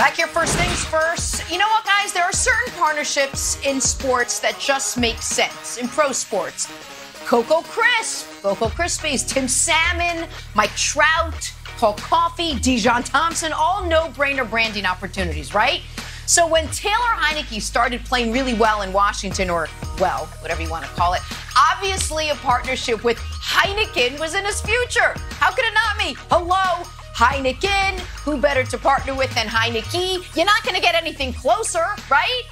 Back here, first things first. You know what, guys? There are certain partnerships in sports that just make sense. In pro sports, Coco Krispies, Tim Salmon, Mike Trout, Paul Coffey, Dijon Thompson, all no-brainer branding opportunities, right? So when Taylor Heineke started playing really well in Washington, or, well, whatever you want to call it, obviously a partnership with Heineken was in his future. How could it not be? Hello, Heineken. Who better to partner with than Heineke? You're not going to get anything closer, right?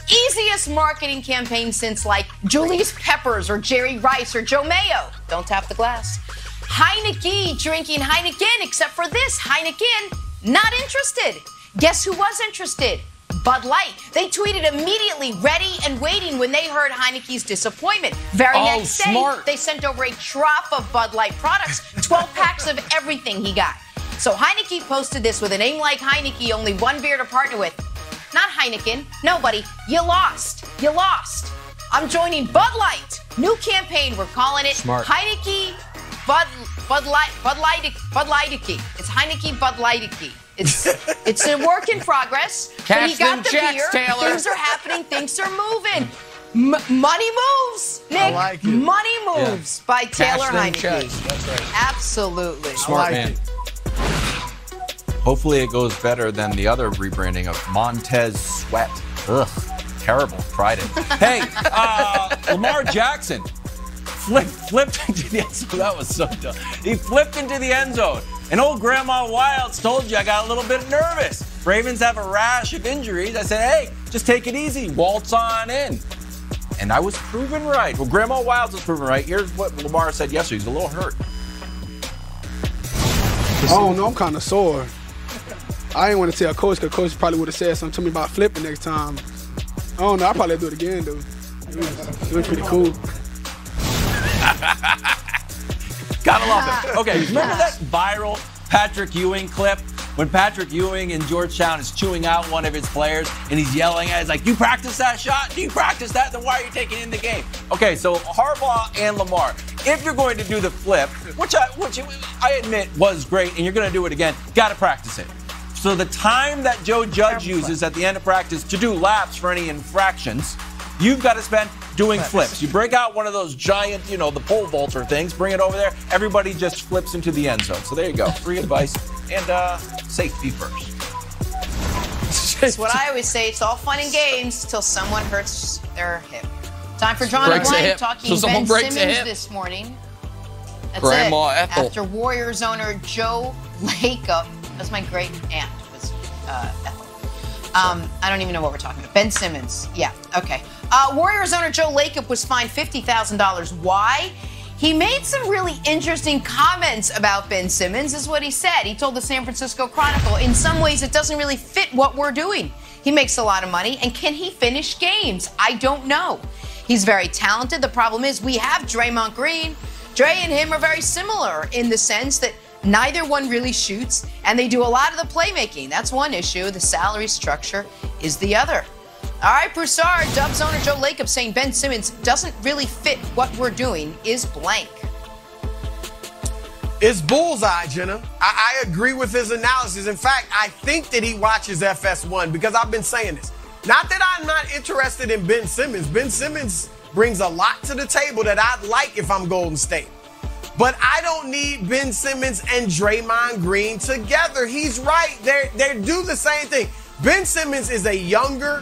Easiest marketing campaign since, like, Julius Peppers or Jerry Rice or Joe Mayo. Don't tap the glass. Heineke drinking Heineken, except for this. Heineken, not interested. Guess who was interested? Bud Light. They tweeted immediately, ready and waiting, when they heard Heineke's disappointment. Very next day, they sent over a drop of Bud Light products, 12 packs of everything he got. So Heineke posted this: with a name like Heineke, only one beer to partner with. Not Heineken. Nobody. You lost. You lost. I'm joining Bud Light. New campaign. We're calling it Heineke Bud Lighteke. It's Heineke Bud Lighteke. It's a work in progress. But he got the beer. Taylor. Things are happening. Things are moving. Money moves, Nick. I like it. Money moves by Taylor Heineke. That's right. Absolutely. Smart man. Hopefully it goes better than the other rebranding of Montez Sweat. Ugh, terrible. Tried it. Hey, Lamar Jackson flipped into the end zone. That was so dumb. He flipped into the end zone. And old Grandma Wilds told you I got a little bit nervous. Ravens have a rash of injuries. I said, hey, just take it easy. Waltz on in. And I was proven right. Well, Grandma Wilds was proven right. Here's what Lamar said yesterday. He's a little hurt. Oh, no, I'm kind of sore. I didn't want to tell Coach, because Coach probably would have said something to me about flipping next time. I don't know. I'll probably do it again, though. It was pretty cool. Gotta love it. Okay, remember that viral Patrick Ewing clip? When Patrick Ewing in Georgetown is chewing out one of his players and he's yelling at it, he's like, you practice that shot? Do you practice that? Then why are you taking it in the game? Okay, so Harbaugh and Lamar, if you're going to do the flip, which I admit was great, and you're going to do it again, gotta practice it. So the time that Joe Judge uses at the end of practice to do laps for any infractions, you've got to spend doing flips. You break out one of those giant, the pole vaulter things, bring it over there. Everybody just flips into the end zone. So there you go. Free advice and safety first. That's what I always say. It's all fun and games till someone hurts their hip. Time for John and Blank talking Ben Simmons this morning. That's Grandma it. Ethel. After Warriors owner Joe Lacob, that's my great aunt, was Ethel. I don't even know what we're talking about. Ben Simmons. Yeah, okay. Warriors owner Joe Lacob was fined $50,000. Why? He made some really interesting comments about Ben Simmons, is what he said. He told the San Francisco Chronicle, in some ways it doesn't really fit what we're doing. He makes a lot of money, and can he finish games? I don't know. He's very talented. The problem is we have Draymond Green. Dre and him are very similar in the sense that neither one really shoots, and they do a lot of the playmaking. That's one issue. The salary structure is the other. All right, Broussard, Dubs owner Joe Lacob saying Ben Simmons doesn't really fit what we're doing is blank. It's bullseye, Jenna. I agree with his analysis. In fact, I think that he watches FS1 because I've been saying this. Not that I'm not interested in Ben Simmons. Ben Simmons brings a lot to the table that I'd like if I'm Golden State. But I don't need Ben Simmons and Draymond Green together. He's right. They do the same thing. Ben Simmons is a younger,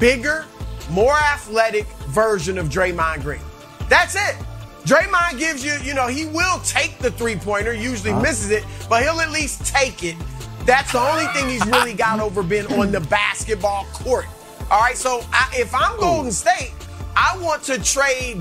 bigger, more athletic version of Draymond Green. That's it. Draymond gives you, he will take the three-pointer, usually misses it, but he'll at least take it. That's the only thing he's really got over Ben on the basketball court. All right, so if I'm Golden State, I want to trade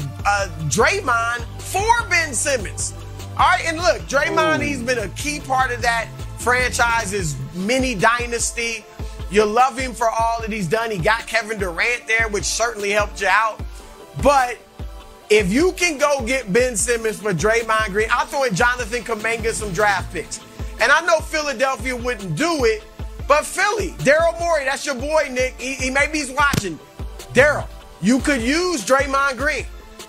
Draymond for Ben Simmons. All right, and look, Draymond, he's been a key part of that franchise's mini dynasty. You love him for all that he's done. He got Kevin Durant there, which certainly helped you out. But if you can go get Ben Simmons for Draymond Green, I'll throw in Jonathan Kuminga some draft picks. And I know Philadelphia wouldn't do it, but Philly, Daryl Morey, that's your boy, Nick. Maybe he's watching. Daryl, you could use Draymond Green.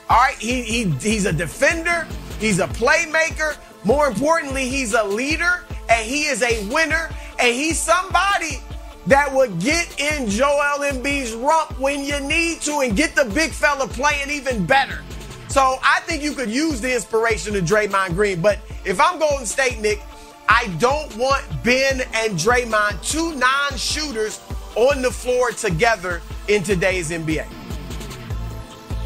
All right, he's a defender. He's a playmaker. More importantly, he's a leader, and he is a winner, and he's somebody that would get in Joel Embiid's rump when you need to and get the big fella playing even better. So I think you could use the inspiration of Draymond Green. But if I'm Golden State, Nick, I don't want Ben and Draymond, two non-shooters, on the floor together in today's NBA.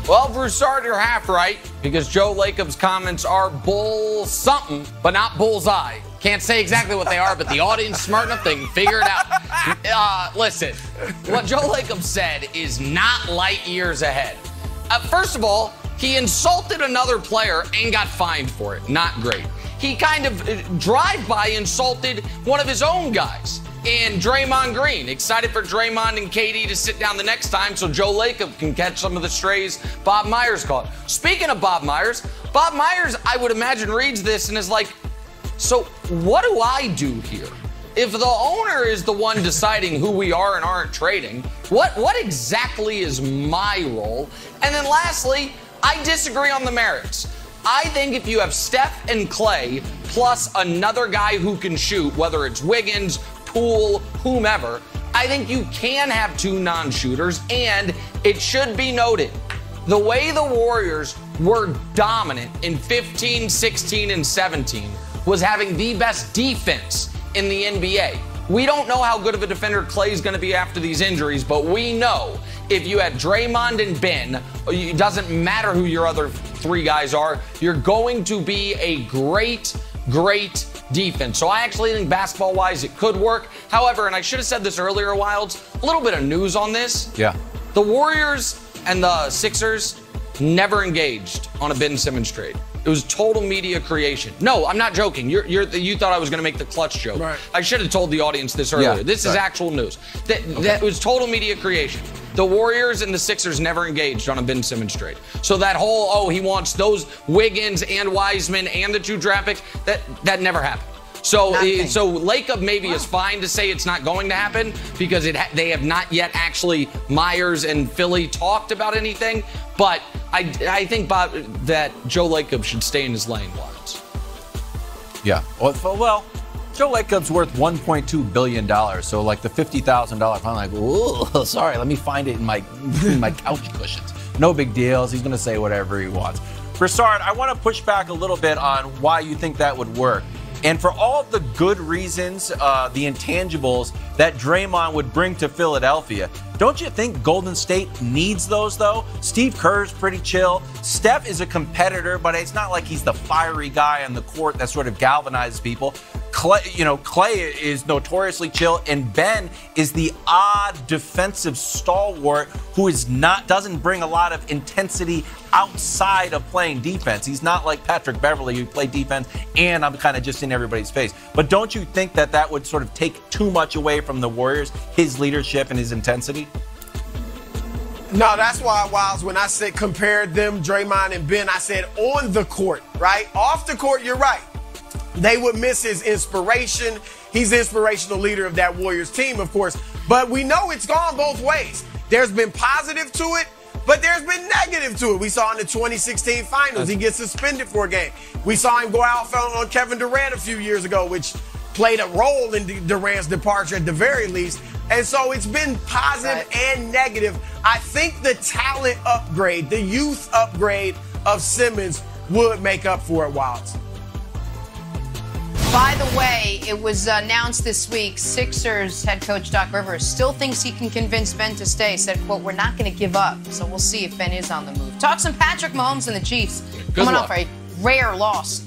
Well, Broussard, you're half right, because Joe Lacob's comments are bull something, but not bullseye. Can't say exactly what they are, but the audience smart enough, they can figure it out. Listen, what Joe Lacob said is not light years ahead. First of all, he insulted another player and got fined for it. Not great. He kind of drive-by insulted one of his own guys. And Draymond Green, excited for Draymond and KD to sit down the next time so Joe Lacob can catch some of the strays Bob Myers caught. Speaking of Bob Myers, I would imagine, reads this and is like, so what do I do here? If the owner is the one deciding who we are and aren't trading, what exactly is my role? And then lastly, I disagree on the merits. I think if you have Steph and Clay plus another guy who can shoot, whether it's Wiggins, Poole, whomever, I think you can have two non-shooters, and it should be noted, the way the Warriors were dominant in 15, 16, and 17 was having the best defense in the NBA. We don't know how good of a defender Clay is going to be after these injuries, but we know if you had Draymond and Ben, it doesn't matter who your other three guys are, you're going to be a great defense. So I actually think basketball-wise it could work. However, and I should have said this earlier, Wilds, a little bit of news on this. Yeah. The Warriors and the Sixers never engaged on a Ben Simmons trade. It was total media creation. No, I'm not joking. You thought I was going to make the clutch joke. Right. I should have told the audience this earlier. Yeah, this is actual news. That was total media creation. The Warriors and the Sixers never engaged on a Ben Simmons trade. So that whole, he wants those Wiggins and Wiseman and the two draft picks, that never happened. So Lacob maybe is fine to say it's not going to happen because they have not yet actually, Myers and Philly, talked about anything. But I think, Bob, that Joe Lacob should stay in his lane, Wilds. Yeah. Well, Joe Lacob's worth $1.2 billion. So like the $50,000, I'm like, ooh, sorry, let me find it in my couch cushions. No big deals. He's going to say whatever he wants. Broussard, I want to push back a little bit on why you think that would work. And for all of the good reasons, the intangibles that Draymond would bring to Philadelphia, don't you think Golden State needs those, though? Steve Kerr's pretty chill. Steph is a competitor, but it's not like he's the fiery guy on the court that sort of galvanizes people. Clay is notoriously chill, and Ben is the odd defensive stalwart who doesn't bring a lot of intensity outside of playing defense. He's not like Patrick Beverley, who played defense, and I'm kind of just in everybody's face. But don't you think that would sort of take too much away from the Warriors, his leadership and his intensity? No, that's why, Wiles, when I said compared them, Draymond and Ben, I said on the court, right? Off the court, you're right. They would miss his inspiration. He's the inspirational leader of that Warriors team, of course. But we know it's gone both ways. There's been positive to it, but there's been negative to it. We saw in the 2016 finals, he gets suspended for a game. We saw him go out on Kevin Durant a few years ago, which played a role in Durant's departure at the very least. And so it's been positive and negative. I think the talent upgrade, the youth upgrade of Simmons would make up for it, Wilds. By the way, it was announced this week, Sixers head coach Doc Rivers still thinks he can convince Ben to stay. Said, quote, "We're not going to give up." So we'll see if Ben is on the move. Talk some Patrick Mahomes and the Chiefs. Coming off a rare loss.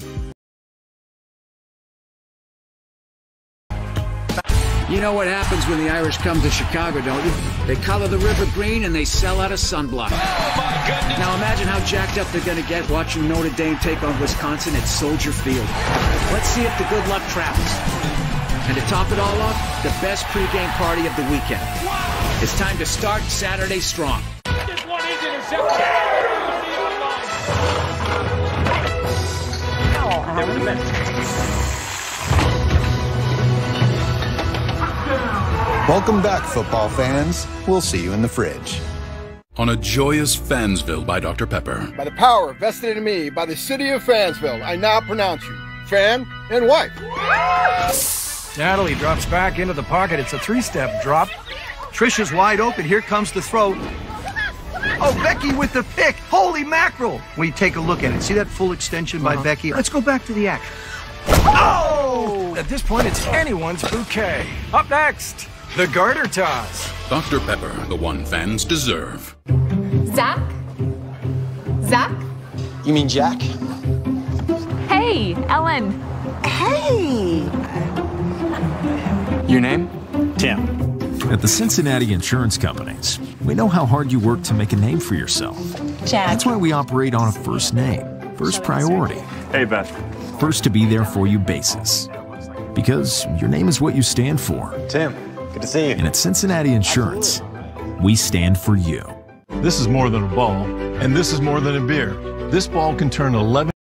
You know what happens when the Irish come to Chicago, don't you? They color the river green and they sell out of sunblock. Oh, my goodness. Now imagine how jacked up they're going to get watching Notre Dame take on Wisconsin at Soldier Field. Let's see if the good luck travels. And to top it all off, the best pregame party of the weekend. Wow. It's time to start Saturday strong. This one is intercepted. There was a mess. Welcome back, football fans. We'll see you in the fridge. On a joyous Fansville by Dr. Pepper. By the power vested in me by the city of Fansville, I now pronounce you fan and wife. Natalie drops back into the pocket. It's a three-step drop. Trisha's wide open. Here comes the throw. Oh, Becky with the pick. Holy mackerel. When you take a look at it, see that full extension by Becky? Let's go back to the action. Oh! At this point, it's anyone's bouquet. Up next, the garter toss. Dr. Pepper, the one fans deserve. Zach? Zach? You mean Jack? Hey, Ellen. Hey! Your name? Tim. At the Cincinnati Insurance Companies, we know how hard you work to make a name for yourself. Jack. That's why we operate on a first name, first priority. Hey, Beth. First to be there for you basis. Because your name is what you stand for. Tim, good to see you. And at Cincinnati Insurance, we stand for you. This is more than a ball, and this is more than a beer. This ball can turn 11